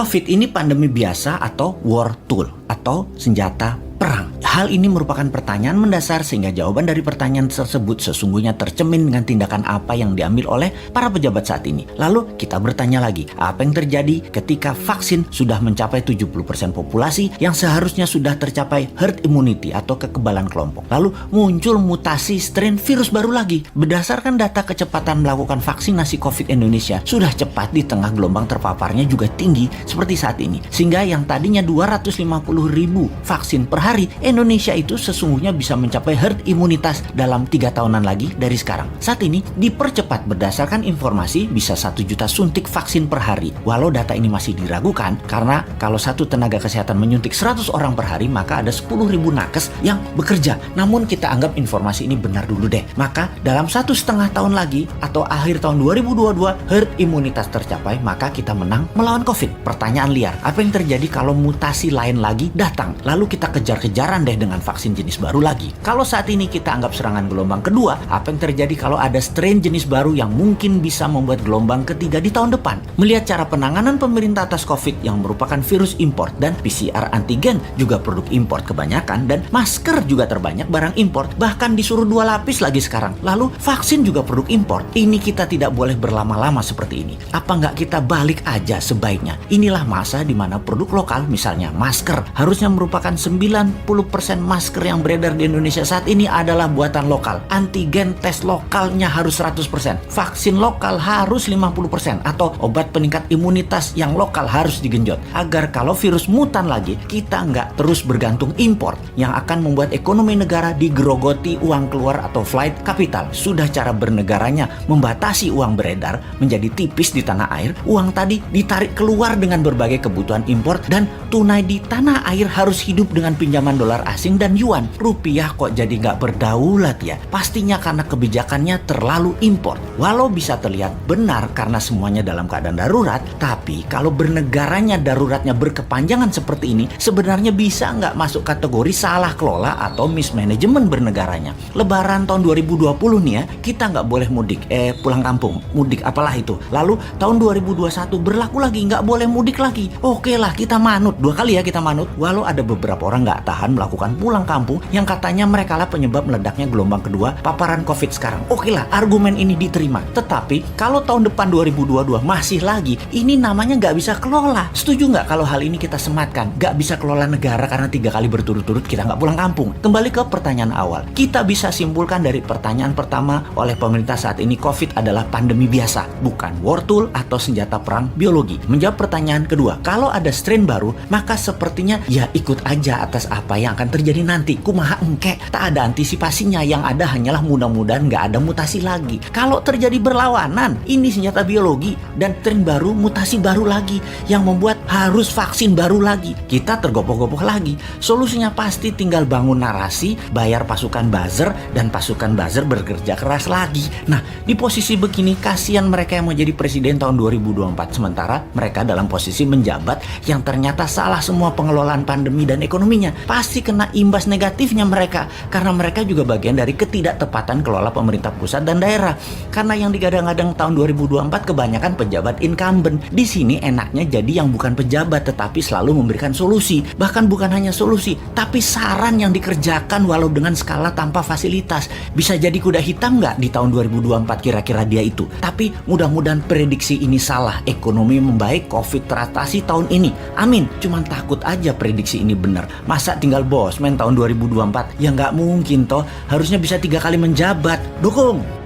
COVID ini pandemi biasa atau war tool atau senjata perang. Hal ini merupakan pertanyaan mendasar sehingga jawaban dari pertanyaan tersebut sesungguhnya tercermin dengan tindakan apa yang diambil oleh para pejabat saat ini. Lalu kita bertanya lagi, apa yang terjadi ketika vaksin sudah mencapai 70% populasi yang seharusnya sudah tercapai herd immunity atau kekebalan kelompok. Lalu muncul mutasi strain virus baru lagi. Berdasarkan data kecepatan melakukan vaksinasi COVID Indonesia sudah cepat di tengah gelombang terpaparnya juga tinggi seperti saat ini. Sehingga yang tadinya 250.000 vaksin per hari, Indonesia itu sesungguhnya bisa mencapai herd imunitas dalam 3 tahunan lagi dari sekarang. Saat ini dipercepat berdasarkan informasi bisa 1 juta suntik vaksin per hari. Walau data ini masih diragukan karena kalau satu tenaga kesehatan menyuntik 100 orang per hari maka ada 10.000 nakes yang bekerja. Namun kita anggap informasi ini benar dulu deh. Maka dalam 1,5 tahun lagi atau akhir tahun 2022 herd imunitas tercapai maka kita menang melawan COVID. Pertanyaan liar, apa yang terjadi kalau mutasi lain lagi datang? Lalu kita kejar-kejaran dengan vaksin jenis baru lagi. Kalau saat ini kita anggap serangan gelombang kedua, apa yang terjadi kalau ada strain jenis baru yang mungkin bisa membuat gelombang ketiga di tahun depan? Melihat cara penanganan pemerintah atas COVID yang merupakan virus import dan PCR antigen juga produk import kebanyakan dan masker juga terbanyak barang import, bahkan disuruh 2 lapis lagi sekarang. Lalu vaksin juga produk import. Ini kita tidak boleh berlama-lama seperti ini. Apa nggak kita balik aja sebaiknya? Inilah masa di mana produk lokal, misalnya masker, harusnya merupakan 90% masker yang beredar di Indonesia saat ini adalah buatan lokal. Antigen tes lokalnya harus 100%. Vaksin lokal harus 50%. Atau obat peningkat imunitas yang lokal harus digenjot. Agar kalau virus mutan lagi, kita nggak terus bergantung impor yang akan membuat ekonomi negara digerogoti uang keluar atau flight capital. Sudah cara bernegaranya membatasi uang beredar menjadi tipis di tanah air, uang tadi ditarik keluar dengan berbagai kebutuhan impor dan tunai di tanah air harus hidup dengan pinjaman dolar asing dan yuan. Rupiah kok jadi nggak berdaulat ya? Pastinya karena kebijakannya terlalu impor. Walau bisa terlihat benar karena semuanya dalam keadaan darurat, tapi kalau bernegaranya daruratnya berkepanjangan seperti ini, sebenarnya bisa nggak masuk kategori salah kelola atau mismanagement bernegaranya. Lebaran tahun 2020 nih ya, kita nggak boleh mudik, pulang kampung, mudik apalah itu. Lalu tahun 2021 berlaku lagi, nggak boleh mudik lagi. Oke lah, kita manut, 2 kali ya kita manut. Walau ada beberapa orang nggak tahan melakukan pulang kampung yang katanya mereka lah penyebab meledaknya gelombang kedua paparan COVID sekarang. Oke lah, argumen ini diterima. Tetapi kalau tahun depan 2022 masih lagi, ini namanya nggak bisa kelola. Setuju nggak kalau hal ini kita sematkan? Nggak bisa kelola negara karena 3 kali berturut-turut kita nggak pulang kampung. Kembali ke pertanyaan awal. Kita bisa simpulkan dari pertanyaan pertama oleh pemerintah saat ini, COVID adalah pandemi biasa, bukan war tool atau senjata perang biologi. Menjawab pertanyaan kedua, kalau ada strain baru, maka sepertinya ya ikut aja atas apa yang akan terjadi nanti. Kumaha engke, tak ada antisipasinya, yang ada hanyalah mudah-mudahan nggak ada mutasi lagi. Kalau terjadi berlawanan, ini senjata biologi dan tren baru, mutasi baru lagi yang membuat harus vaksin baru lagi. Kita tergopoh-gopoh lagi. Solusinya pasti tinggal bangun narasi, bayar pasukan buzzer dan pasukan buzzer bekerja keras lagi. Nah, di posisi begini kasihan mereka yang mau jadi presiden tahun 2024 sementara mereka dalam posisi menjabat yang ternyata salah semua pengelolaan pandemi dan ekonominya. Pasti kena imbas negatifnya mereka karena mereka juga bagian dari ketidaktepatan kelola pemerintah pusat dan daerah. Karena yang digadang-gadang tahun 2024 kebanyakan pejabat incumbent. Di sini enaknya jadi yang bukan pejabat tetapi selalu memberikan solusi. Bahkan bukan hanya solusi, tapi saran yang dikerjakan walau dengan skala tanpa fasilitas. Bisa jadi kuda hitam nggak di tahun 2024 kira-kira dia itu. Tapi mudah-mudahan prediksi ini salah. Ekonomi membaik, COVID teratasi tahun ini. Amin. Cuman takut aja prediksi ini benar. Masa tinggal bosman tahun 2024? Ya nggak mungkin toh. Harusnya bisa 3 kali menjabat. Dukung!